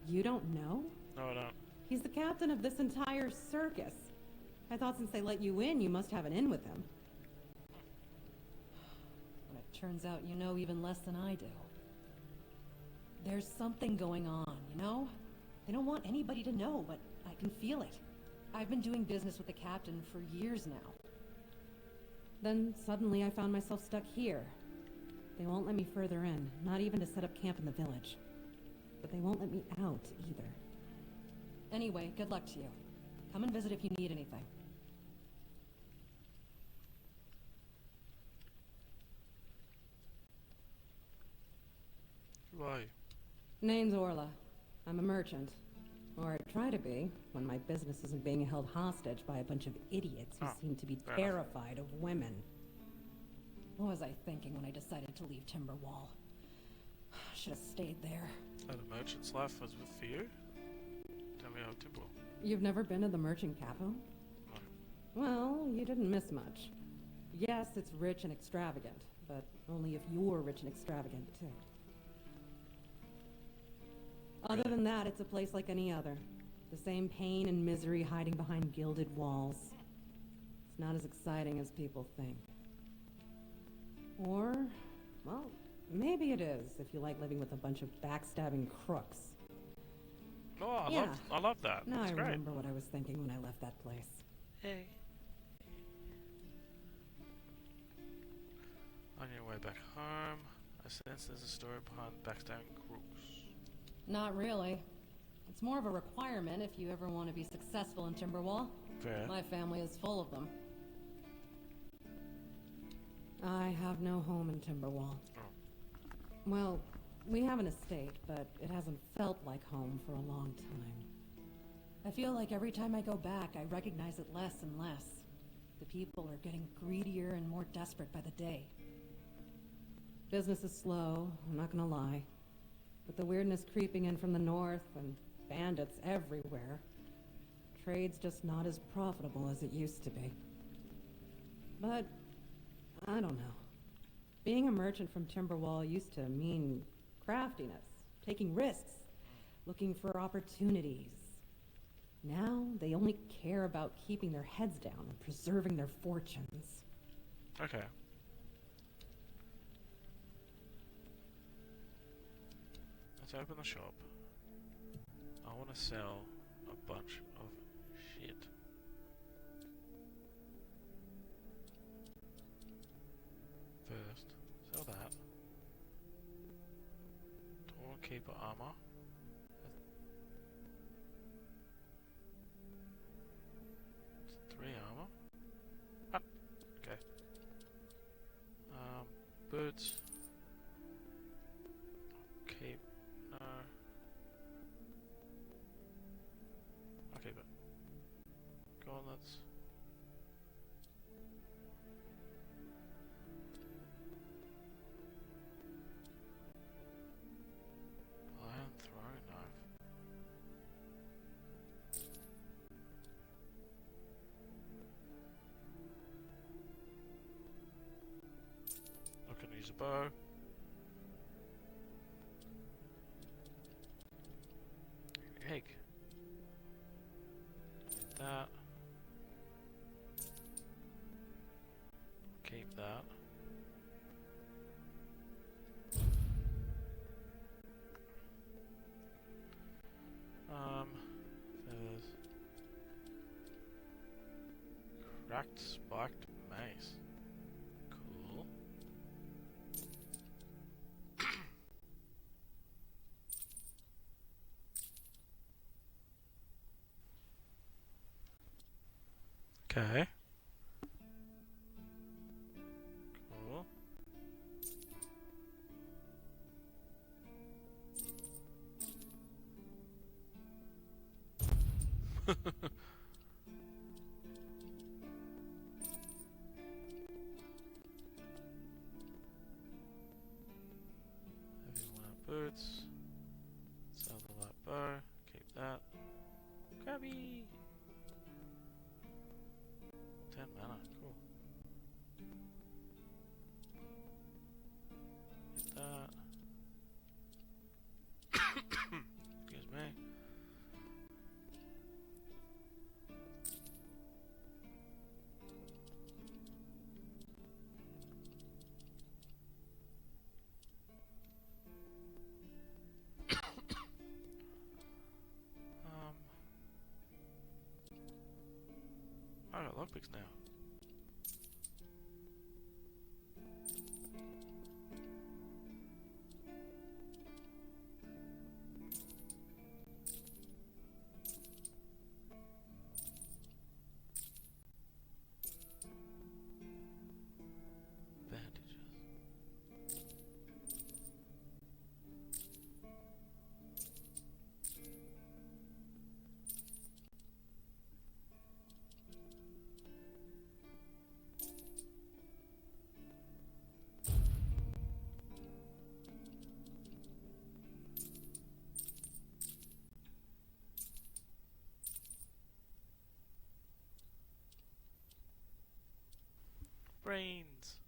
You don't know? No, I don't. He's the captain of this entire circus. I thought since they let you in, you must have an in with him. But it turns out you know even less than I do. There's something going on, you know? They don't want anybody to know, but I can feel it. I've been doing business with the captain for years now. Then suddenly I found myself stuck here. They won't let me further in, not even to set up camp in the village. But they won't let me out either. Anyway, good luck to you. Come and visit if you need anything. Who are you? Name's Orla. I'm a merchant. Or I try to be, when my business isn't being held hostage by a bunch of idiots who seem to be terrified of women. What was I thinking when I decided to leave Timberwall? Should have stayed there. So the merchant's life was for you? Tell me how Timberwall. You've never been to the merchant capital? No. Well, you didn't miss much. Yes, it's rich and extravagant, but only if you're rich and extravagant, too. Other than that, it's a place like any other. The same pain and misery hiding behind gilded walls. It's not as exciting as people think. Or, well, maybe it is, if you like living with a bunch of backstabbing crooks. Oh, Yeah. I love that. Now That's I great. remember what I was thinking when I left that place. Hey. On your way back home, I sense there's a story behind backstabbing crooks. Not really. It's more of a requirement if you ever want to be successful in Timberwall. Fair. My family is full of them. I have no home in Timberwall. Oh. Well, we have an estate, but it hasn't felt like home for a long time. I feel like every time I go back, I recognize it less and less. The people are getting greedier and more desperate by the day. Business is slow, I'm not gonna lie. With the weirdness creeping in from the north and bandits everywhere, trade's just not as profitable as it used to be. But, I don't know. Being a merchant from Timberwall used to mean craftiness, taking risks, looking for opportunities. Now, they only care about keeping their heads down and preserving their fortunes. Okay. Let's open the shop. I want to sell a bunch of shit. First, sell that. Torn Keeper armor. That's 3 armor. Ah, okay. Boots. Keep. No. I'll keep it. Gauntlets. Iron throwing knife. Not gonna use a bow. Egg. Get that. Keep that. Feathers. Cracked spiked mace. Cool. Okay. Cool. Heavy light boots. Sell the light bow. Keep that. Crabby! 10 mana, cool. Hit that. Excuse me. got lockpicks now. Bandages. Brains.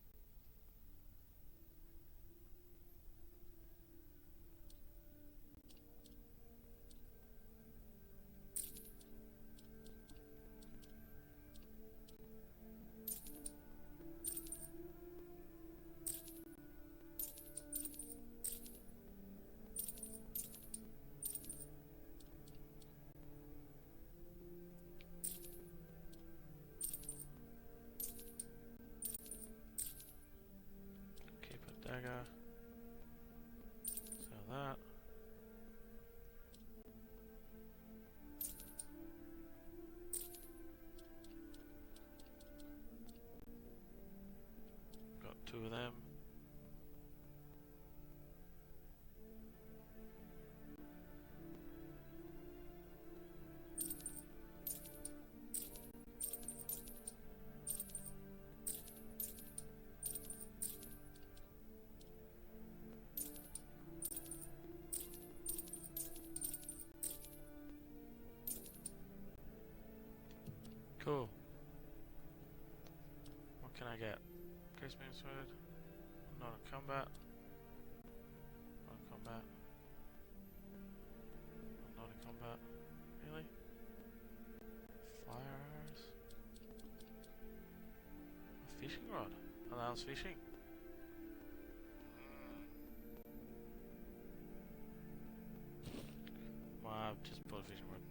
Keep a dagger. Sell that. Got 2 of them. Cool. What can I get? Case beam sword. Not in combat. Not in combat. I'm not in combat. Really? Fire arrows? A fishing rod. Allows fishing. Wow, I've just bought a fishing rod.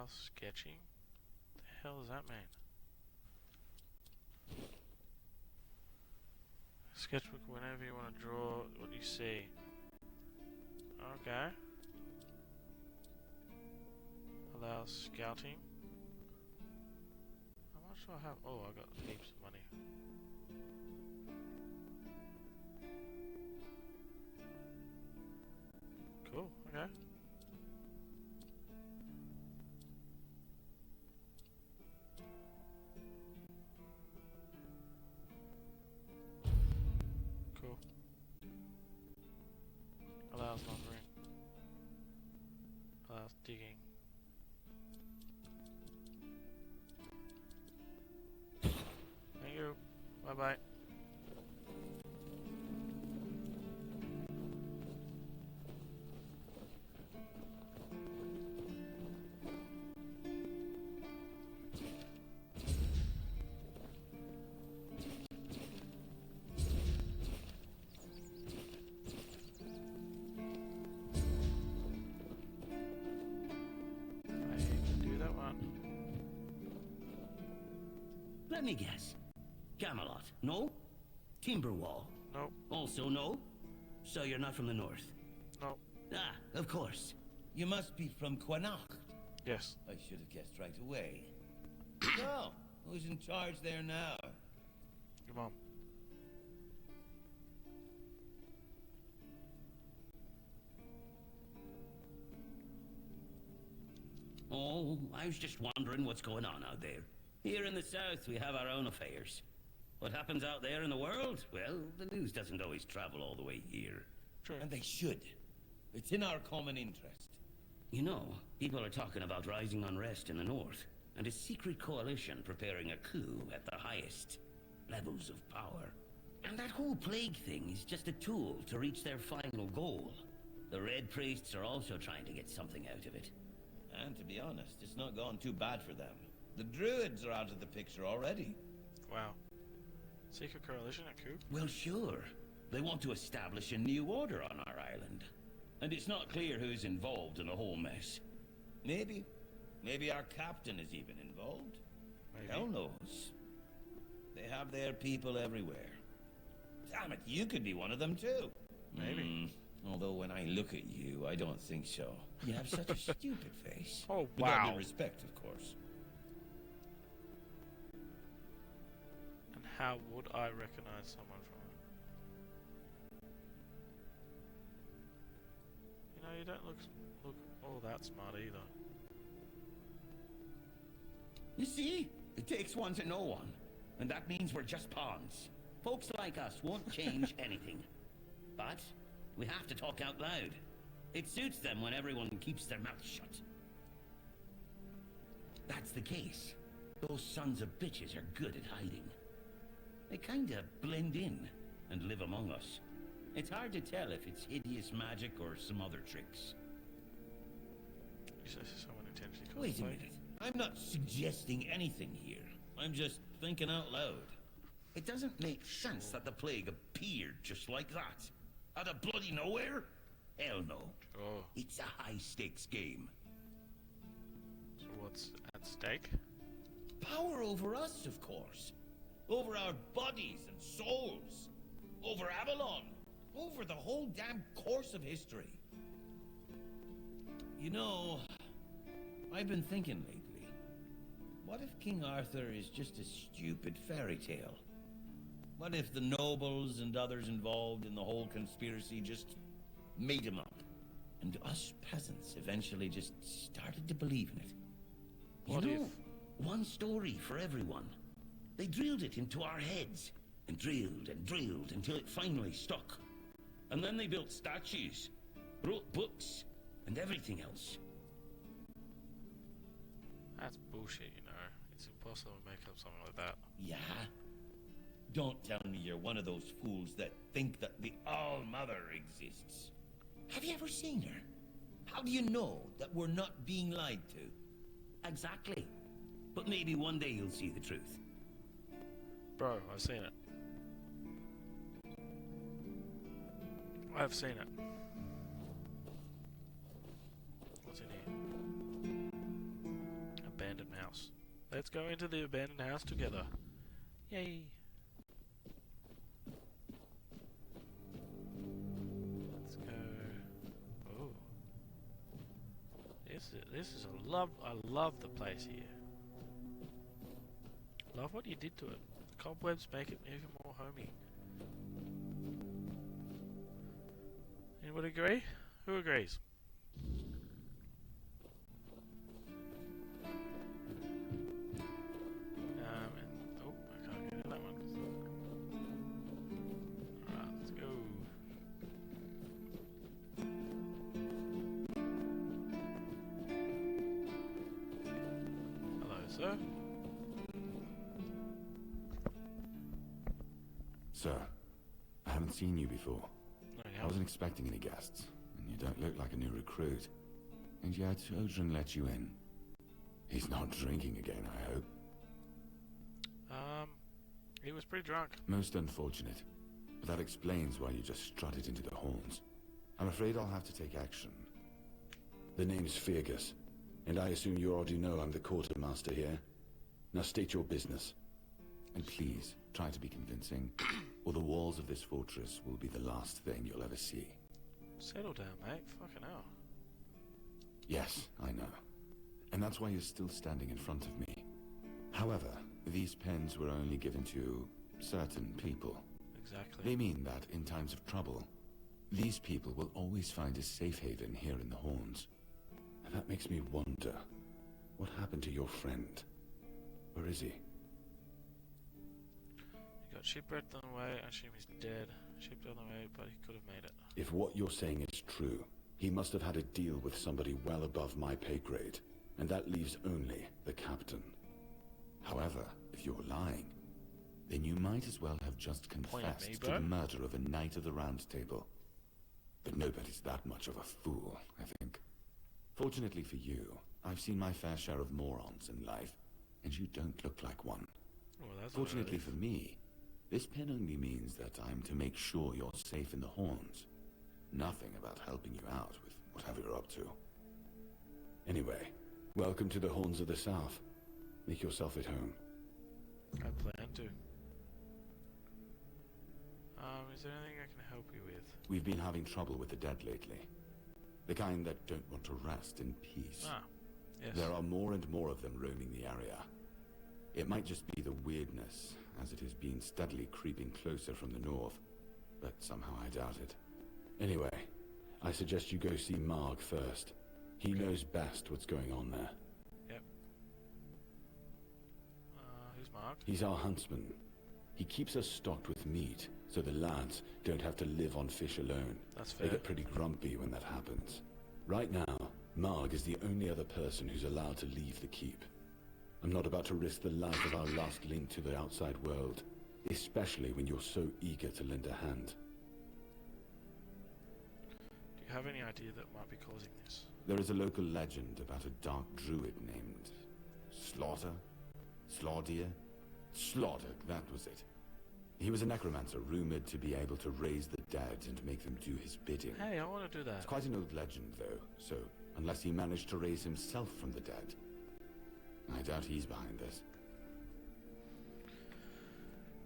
Sketching? What the hell does that mean? Sketchbook whenever you want to draw what you see. Okay. Allows scouting. How much do I have? Oh, I got heaps of money. Cool, okay. Cool. Allows laundering. Allows digging. Thank you. Bye bye. Let me guess. Camelot, no? Timberwall, Nope. also no? So you're not from the north? Nope. Ah, of course. You must be from Quanach. Yes. I should have guessed right away. So, who's in charge there now? Your mom. Oh, I was just wondering what's going on out there. Here in the south, we have our own affairs. What happens out there in the world? Well, the news doesn't always travel all the way here. True. And they should. It's in our common interest. You know, people are talking about rising unrest in the north, and a secret coalition preparing a coup at the highest levels of power. And that whole plague thing is just a tool to reach their final goal. The Red Priests are also trying to get something out of it. And to be honest, it's not gone too bad for them. The Druids are out of the picture already. Wow. Secret coalition at coup? Well, sure. They want to establish a new order on our island. And it's not clear who's involved in the whole mess. Maybe. Maybe our captain is even involved. Maybe. Hell knows. They have their people everywhere. Damn it, you could be one of them too. Maybe. Although when I look at you, I don't think so. You have such a stupid face. Oh, With all wow. due respect, of course. And how would I recognize someone from it? You know, you don't look all that smart either. You see? It takes one to know one. And that means we're just pawns. Folks like us won't change anything. But we have to talk out loud. It suits them when everyone keeps their mouth shut. That's the case. Those sons of bitches are good at hiding. They kinda blend in and live among us. It's hard to tell if it's hideous magic or some other tricks. You say someone intentionally called Wait a fake? minute. I'm not suggesting anything here. I'm just thinking out loud. It doesn't make sense that the plague appeared just like that. Out of bloody nowhere? Hell no. Oh, It's a high-stakes game. so what's at stake? Power over us, of course. Over our bodies and souls. Over Avalon. Over the whole damn course of history. You know, I've been thinking lately. What if King Arthur is just a stupid fairy tale? What if the nobles and others involved in the whole conspiracy just made him up? And us peasants eventually just started to believe in it. What you if- know, one story for everyone. They drilled it into our heads, and drilled until it finally stuck. And then they built statues, wrote books, and everything else. That's bullshit, you know. It's impossible to make up something like that. Yeah? Don't tell me you're one of those fools that think that the All-Mother exists. Have you ever seen her? How do you know that we're not being lied to? Exactly. But maybe one day you'll see the truth. Bro, I've seen it. I've seen it. What's in here? Abandoned house. Let's go into the abandoned house together. Yay. Let's go. Oh. This is a love. I love the place here. Love what you did to it. The cobwebs make it even more homey. Anyone agree? Who agrees? Oh, I can't get in that one. Alright, let's go. Hello, sir. Sir, I haven't seen you before. No, I wasn't expecting any guests, and you don't look like a new recruit. And yet, Odrin let you in. He's not drinking again, I hope. He was pretty drunk. Most unfortunate. But that explains why you just strutted into the horns. I'm afraid I'll have to take action. The name's Fergus, and I assume you already know I'm the quartermaster here. Now state your business. And please, try to be convincing, or the walls of this fortress will be the last thing you'll ever see. Settle down, mate. Fucking hell. Yes, I know. And that's why you're still standing in front of me. However, these pens were only given to certain people. Exactly. They mean that in times of trouble, these people will always find a safe haven here in the Horns. And that makes me wonder, what happened to your friend? Where is he? He got shipwrecked on the way. I assume he's dead. Shipped on the way, but he could have made it. If what you're saying is true, he must have had a deal with somebody well above my pay grade, and that leaves only the captain. However, if you're lying, then you might as well have just Point at confessed me, to bro. the murder of a knight of the Round Table. But nobody's that much of a fool, I think. Fortunately for you, I've seen my fair share of morons in life, and you don't look like one. Well, that's Fortunately for me, this pen only means that I'm to make sure you're safe in the Horns. Nothing about helping you out with whatever you're up to. Anyway, Welcome to the Horns of the South. Make yourself at home. I plan to. Is there anything I can help you with? We've been having trouble with the dead lately. The kind that don't want to rest in peace. Ah, yes. There are more and more of them roaming the area. It might just be the weirdness, as it has been steadily creeping closer from the north, but somehow I doubt it. Anyway, I suggest you go see Marg first. He knows best what's going on there. Yep. Who's Mark? He's our huntsman. He keeps us stocked with meat, so the lads don't have to live on fish alone. That's fair. They get pretty grumpy when that happens. Right now, Marg is the only other person who's allowed to leave the keep. I'm not about to risk the life of our last link to the outside world, especially when you're so eager to lend a hand. Do you have any idea that might be causing this? There is a local legend about a dark druid named Slaughter? Slaughter, that was it. He was a necromancer rumored to be able to raise the dead and make them do his bidding. Hey, I want to do that. It's quite an old legend, though, so unless he managed to raise himself from the dead, I doubt he's behind this.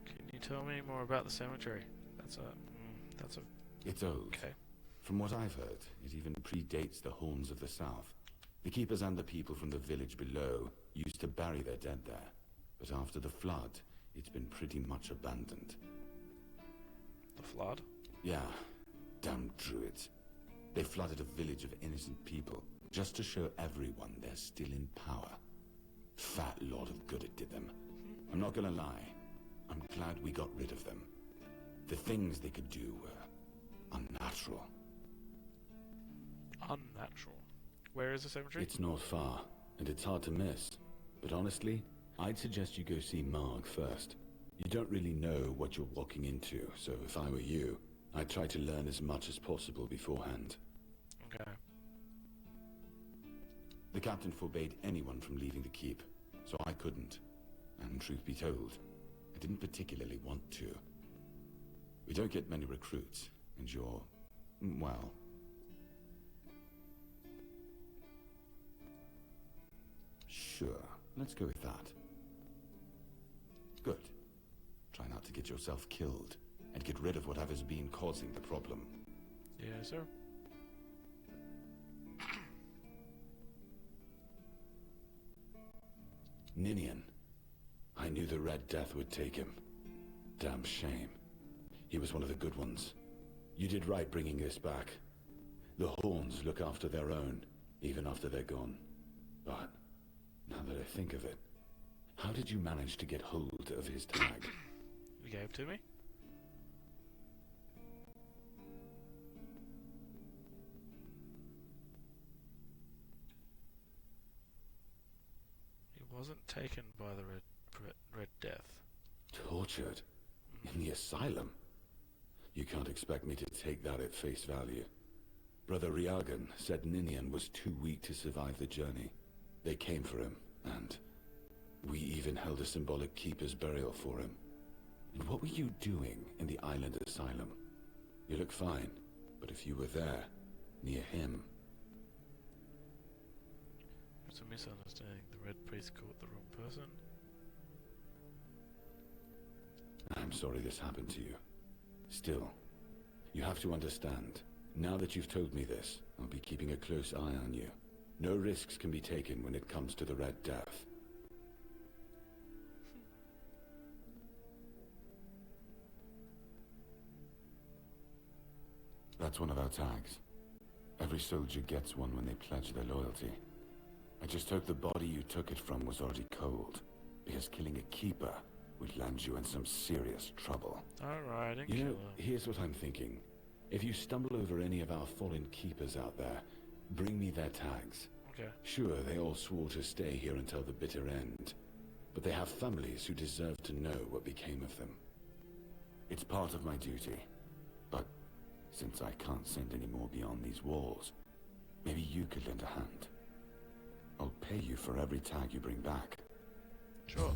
Can you tell me more about the cemetery? That's a... It's old. Okay. From what I've heard, it even predates the Horns of the South. The keepers and the people from the village below used to bury their dead there, but after the flood, it's been pretty much abandoned. The flood? Yeah, damn druids. They flooded a village of innocent people, just to show everyone they're still in power. Fat lot of good it did them. I'm not gonna lie, I'm glad we got rid of them. The things they could do were unnatural. Unnatural. Where is the cemetery? It's not far, and it's hard to miss. But honestly, I'd suggest you go see Marg first. You don't really know what you're walking into, so if I were you, I'd try to learn as much as possible beforehand. Okay. The captain forbade anyone from leaving the keep, so I couldn't. And truth be told, I didn't particularly want to. We don't get many recruits, and you're... well... sure, let's go with that. Good. Try not to get yourself killed, and get rid of whatever's been causing the problem. Yes, sir. Ninian. I knew the Red Death would take him. Damn shame. He was one of the good ones. You did right bringing this back. The Horns look after their own, even after they're gone. But, now that I think of it, how did you manage to get hold of his tag? You gave it to me? He wasn't taken by the Red Death. Tortured? In the asylum? You can't expect me to take that at face value. Brother Riagan said Ninian was too weak to survive the journey. They came for him, and we even held a symbolic keeper's burial for him. And what were you doing in the island asylum? You look fine, but if you were there, near him... It's a misunderstanding. The Red Priest caught the wrong person. I'm sorry this happened to you. Still, you have to understand. Now that you've told me this, I'll be keeping a close eye on you. No risks can be taken when it comes to the Red Death. That's one of our tags. Every soldier gets one when they pledge their loyalty. I just hope the body you took it from was already cold, because killing a keeper would land you in some serious trouble. Alright, You know, here's what I'm thinking. If you stumble over any of our fallen keepers out there, bring me their tags. Okay. Sure, they all swore to stay here until the bitter end, but they have families who deserve to know what became of them. It's part of my duty, but since I can't send any more beyond these walls, maybe you could lend a hand. I'll pay you for every tag you bring back. Sure.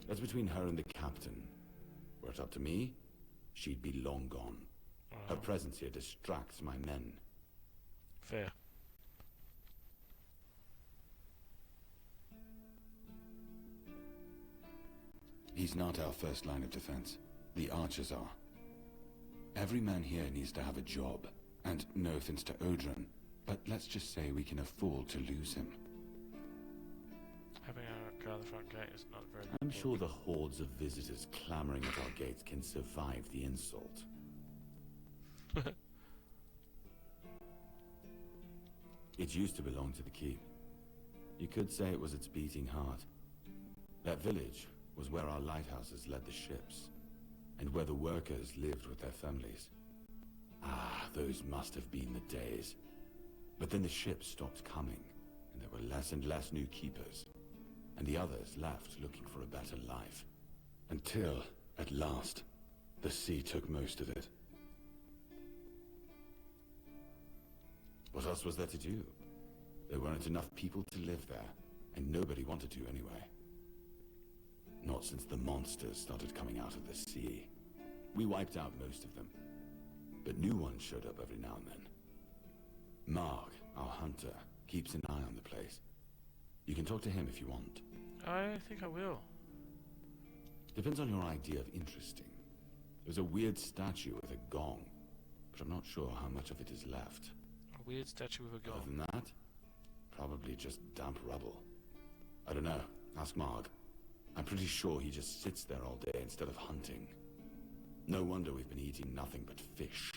That's between her and the captain. Were it up to me, she'd be long gone. Her presence here distracts my men. Fair. He's not our first line of defense. The archers are. Every man here needs to have a job. And no offense to Odrin, but let's just say we can afford to lose him. Having a guard at the front gate is not very good. I'm sure the hordes of visitors clamoring at our gates can survive the insult. It used to belong to the keep. You could say it was its beating heart. That village was where our lighthouses led the ships, and where the workers lived with their families. Ah, those must have been the days. But then the ships stopped coming, and there were less and less new keepers, and the others left looking for a better life. Until, at last, the sea took most of it. What else was there to do? There weren't enough people to live there, and nobody wanted to anyway. Not since the monsters started coming out of the sea. We wiped out most of them, but new ones showed up every now and then. Mark, our hunter, keeps an eye on the place. You can talk to him if you want. I think I will. Depends on your idea of interesting. There's a weird statue with a gong, but I'm not sure how much of it is left. A weird statue with a Other gong. than that, probably just damp rubble. I don't know. Ask Mark. I'm pretty sure he just sits there all day instead of hunting. No wonder we've been eating nothing but fish.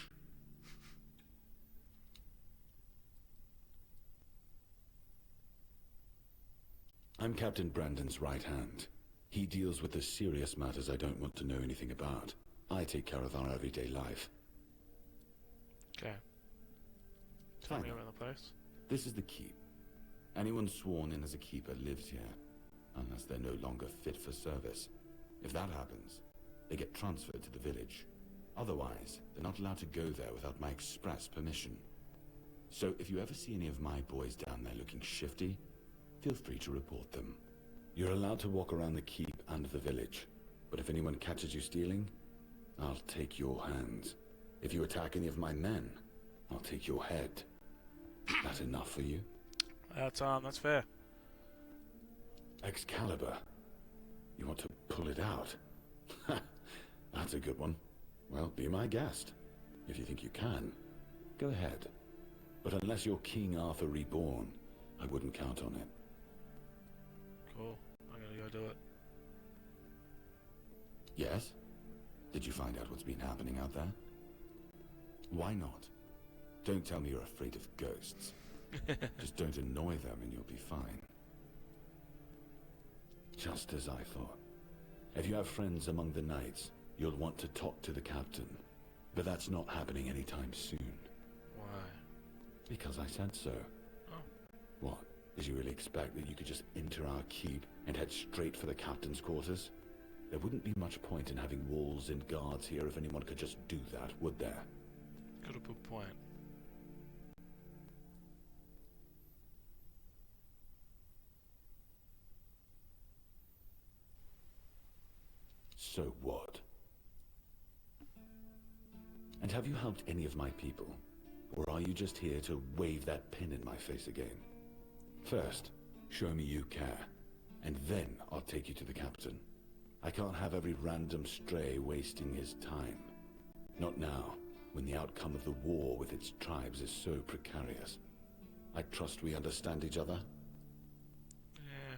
I'm Captain Brandon's right hand. He deals with the serious matters I don't want to know anything about. I take care of our everyday life. Okay. Tell Fine. me around the place. This is the keep. Anyone sworn in as a keeper lives here, unless they're no longer fit for service. If that happens, they get transferred to the village. Otherwise, they're not allowed to go there without my express permission. So if you ever see any of my boys down there looking shifty, feel free to report them. You're allowed to walk around the keep and the village, but if anyone catches you stealing, I'll take your hands. If you attack any of my men, I'll take your head. That enough for you? That's fair. Excalibur. You want to pull it out? That's a good one. Well, be my guest. If you think you can, go ahead. But unless you're King Arthur reborn, I wouldn't count on it. Cool. I'm gonna go do it. Yes? Did you find out what's been happening out there? Why not? Don't tell me you're afraid of ghosts. Just don't annoy them and you'll be fine. Just as I thought. If you have friends among the knights, you'll want to talk to the captain. But that's not happening anytime soon. Why? Because I said so. Oh. What? Did you really expect that you could just enter our keep and head straight for the captain's quarters? There wouldn't be much point in having walls and guards here if anyone could just do that, would there? Got a good point. So what? And have you helped any of my people? Or are you just here to wave that pin in my face again? First, show me you care, and then I'll take you to the captain. I can't have every random stray wasting his time. Not now, when the outcome of the war with its tribes is so precarious. I trust we understand each other? Yeah.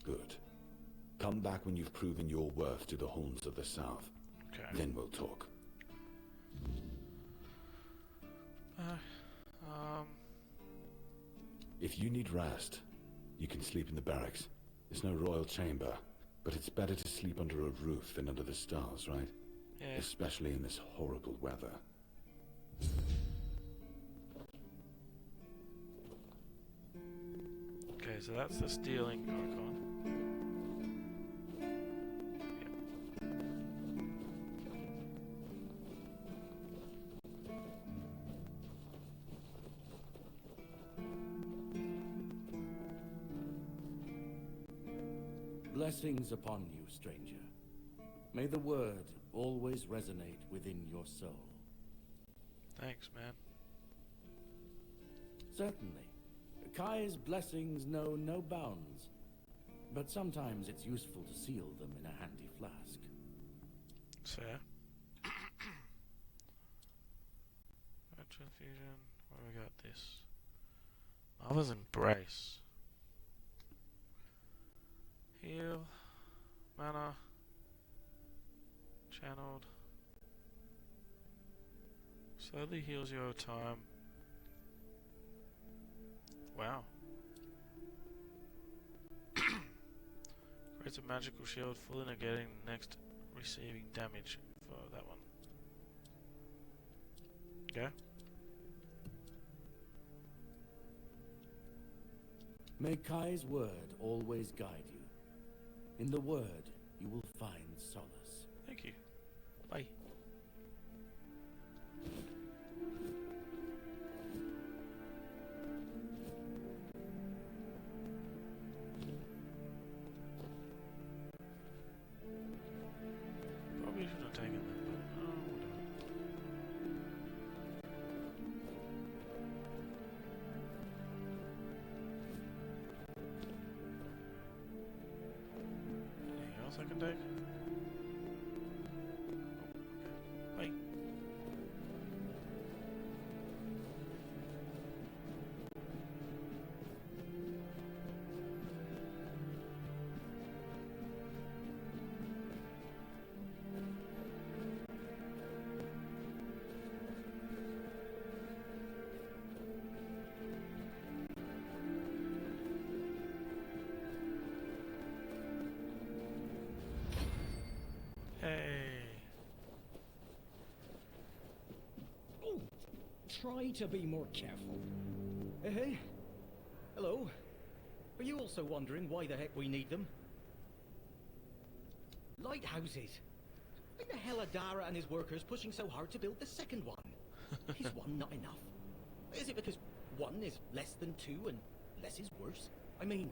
Good. Come back when you've proven your worth to the Horns of the South. Okay. Then we'll talk. If you need rest, you can sleep in the barracks. It's no royal chamber, but it's better to sleep under a roof than under the stars, right? Yeah. Especially in this horrible weather. Okay, so that's the stealing icon. Blessings upon you, stranger. May the word always resonate within your soul. Thanks, man. Certainly. Kai's blessings know no bounds, but sometimes it's useful to seal them in a handy flask. Fair. Transfusion. Where we got this? Mother's Embrace. Heal. Mana. Channeled. Slowly heals you over time. Wow. Creates a magical shield, fully negating the next receiving damage for that one. Okay. May Kai's word always guide you. In the word, you will find solace. Thank you. Bye. Probably should have taken that, but whatever. Anything else I can take? Oh, okay. Bye. Hey. Oh, try to be more careful. Hey, hello. Are you also wondering why the heck we need them? Lighthouses. Why the hell are Dara and his workers pushing so hard to build the second one? Is one not enough? Is it because one is less than two and less is worse? I mean,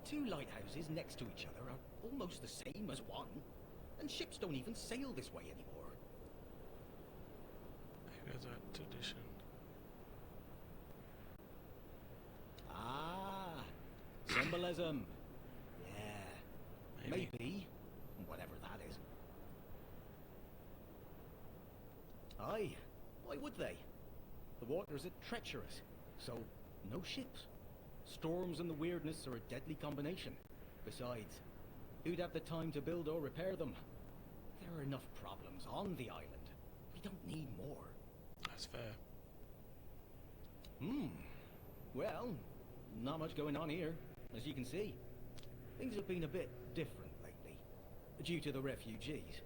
two lighthouses next to each other are almost the same as one. And ships don't even sail this way anymore. Maybe that tradition. Ah, symbolism. Yeah, maybe. Whatever that is. Aye, why would they? The waters are treacherous, so no ships. Storms and the weirdness are a deadly combination. Besides, who'd have the time to build or repair them? There are enough problems on the island. We don't need more. That's fair. Well, not much going on here, as you can see. Things have been a bit different lately, due to the refugees.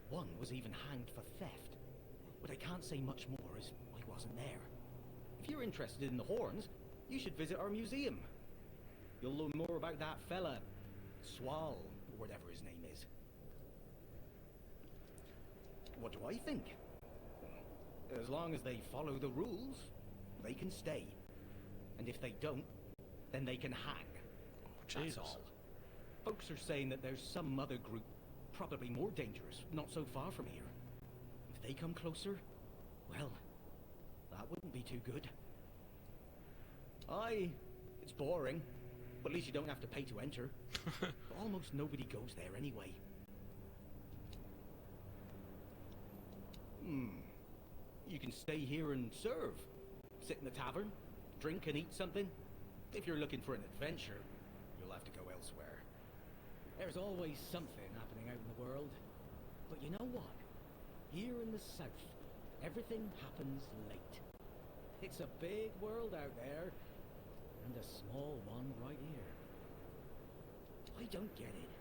One was even hanged for theft. But I can't say much more as I wasn't there. If you're interested in the horns, you should visit our museum. You'll learn more about that fella, Swal, or whatever his name is. What do I think? As long as they follow the rules, they can stay. And if they don't, then they can hang. Oh, That's Jesus. all. Folks are saying that there's some other group, probably more dangerous, not so far from here. If they come closer, well, that wouldn't be too good. Aye, it's boring, but at least you don't have to pay to enter. Almost nobody goes there anyway. You can stay here and serve. Sit in the tavern, drink and eat something. If you're looking for an adventure, you'll have to go elsewhere. There's always something happening out in the world. But you know what? Here in the south, everything happens late. It's a big world out there, and a small one right here. I don't get it.